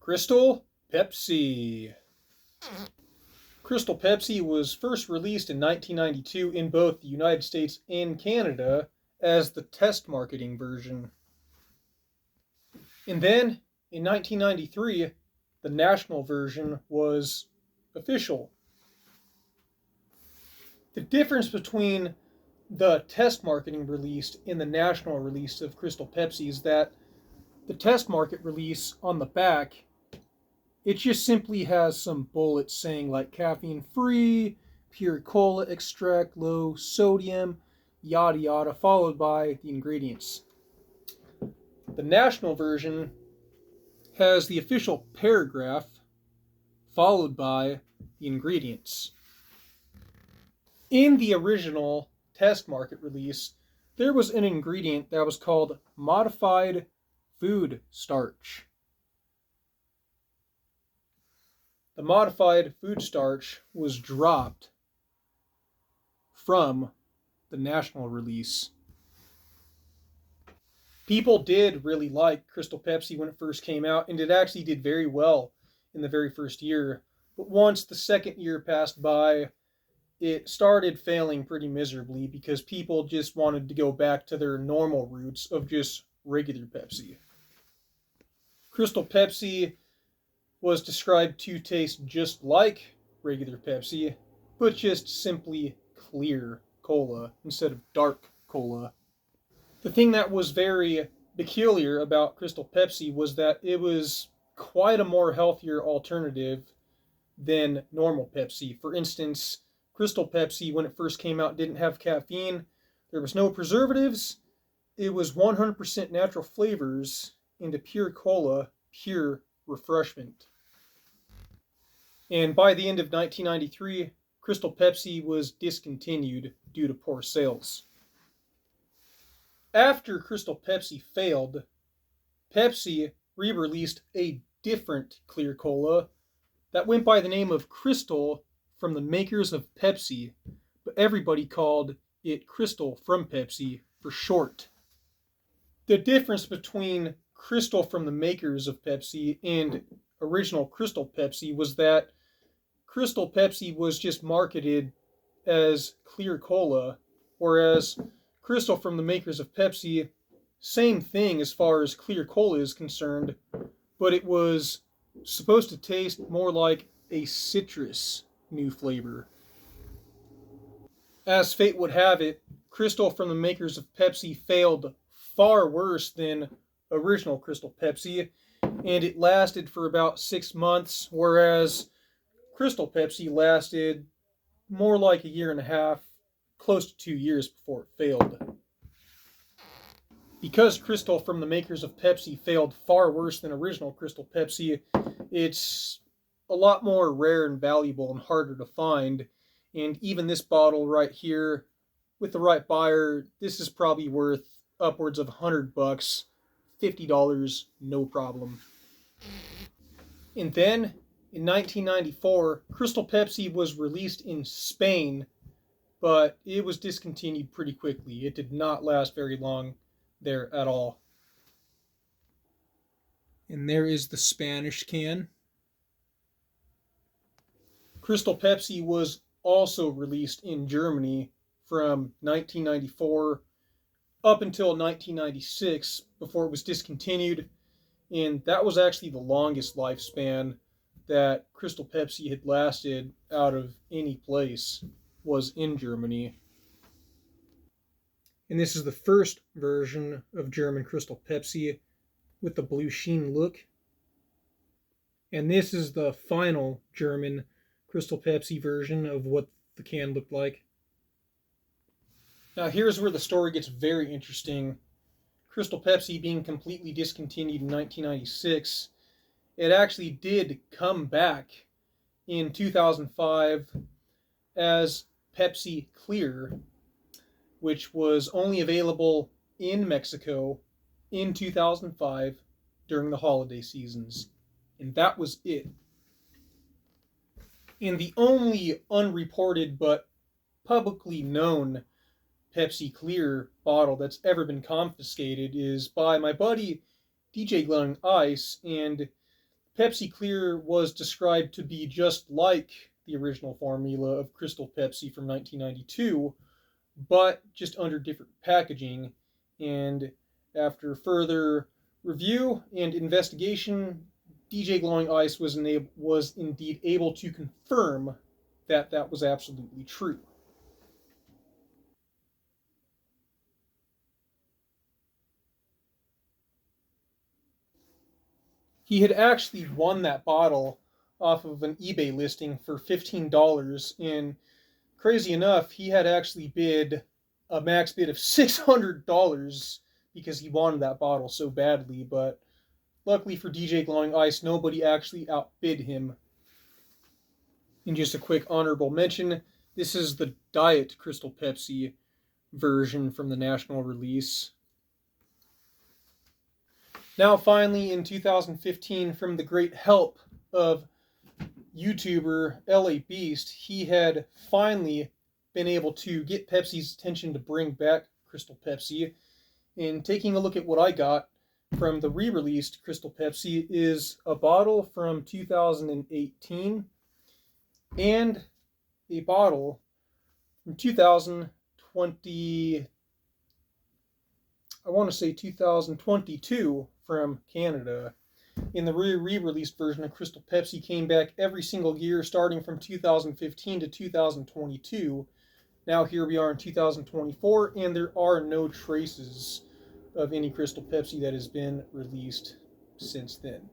Crystal Pepsi. Crystal Pepsi was first released in 1992 in both the United States and Canada as the test marketing version. And then, in 1993, the national version was official. The difference between the test marketing release and the national release of Crystal Pepsi is that the test market release on the back, it just simply has some bullets saying like caffeine free, pure cola extract, low sodium, yada yada, followed by the ingredients. The national version has the official paragraph followed by the ingredients. In the original test market release, there was an ingredient that was called modified food starch. The modified food starch was dropped from the national release. People did really like Crystal Pepsi when it first came out, and it actually did very well in the very first year. But once the second year passed by, it started failing pretty miserably because people just wanted to go back to their normal roots of just regular Pepsi. Crystal Pepsi was described to taste just like regular Pepsi, but just simply clear cola instead of dark cola. The thing that was very peculiar about Crystal Pepsi was that it was quite a more healthier alternative than normal Pepsi. For instance, Crystal Pepsi, when it first came out, didn't have caffeine. There was no preservatives. It was 100% natural flavors and a pure cola, pure refreshment. And by the end of 1993, Crystal Pepsi was discontinued due to poor sales. After Crystal Pepsi failed, Pepsi re-released a different clear cola that went by the name of Crystal from the makers of Pepsi, but everybody called it Crystal from Pepsi for short. The difference between Crystal from the makers of Pepsi and original Crystal Pepsi was that Crystal Pepsi was just marketed as clear cola, whereas Crystal from the makers of Pepsi, same thing as far as clear cola is concerned, but it was supposed to taste more like a citrus new flavor. As fate would have it, Crystal from the makers of Pepsi failed far worse than original Crystal Pepsi, and it lasted for about 6 months, whereas Crystal Pepsi lasted more like a year and a half, close to 2 years before it failed. Because Crystal from the makers of Pepsi failed far worse than original Crystal Pepsi, it's a lot more rare and valuable and harder to find. And even this bottle right here, with the right buyer, this is probably worth upwards of $100, $50, no problem. And then, in 1994, Crystal Pepsi was released in Spain, but it was discontinued pretty quickly. It did not last very long there at all. And there is the Spanish can. Crystal Pepsi was also released in Germany from 1994 up until 1996 before it was discontinued, and that was actually the longest lifespan that Crystal Pepsi had lasted out of any place, was in Germany. And this is the first version of German Crystal Pepsi with the blue sheen look. And this is the final German Crystal Pepsi version of what the can looked like. Now here's where the story gets very interesting. Crystal Pepsi being completely discontinued in 1996, it actually did come back in 2005 as Pepsi Clear, which was only available in Mexico in 2005 during the holiday seasons. And that was it. And the only unreported but publicly known Pepsi Clear bottle that's ever been confiscated is by my buddy DJ Glowing Ice, and Pepsi Clear was described to be just like the original formula of Crystal Pepsi from 1992, but just under different packaging. And after further review and investigation, DJ Glowing Ice was indeed able to confirm that that was absolutely true. He had actually won that bottle off of an eBay listing for $15, and crazy enough, he had actually bid a max bid of $600 because he wanted that bottle so badly. But luckily for DJ Glowing Ice, nobody actually outbid him. And just a quick honorable mention, this is the Diet Crystal Pepsi version from the national release. Now, finally, in 2015, from the great help of YouTuber LA Beast, he had finally been able to get Pepsi's attention to bring back Crystal Pepsi. And taking a look at what I got from the re-released Crystal Pepsi is a bottle from 2018 and a bottle from 2020, I want to say 2022 from Canada. In the re-released version of Crystal Pepsi came back every single year starting from 2015 to 2022. Now here we are in 2024, and there are no traces of any Crystal Pepsi that has been released since then.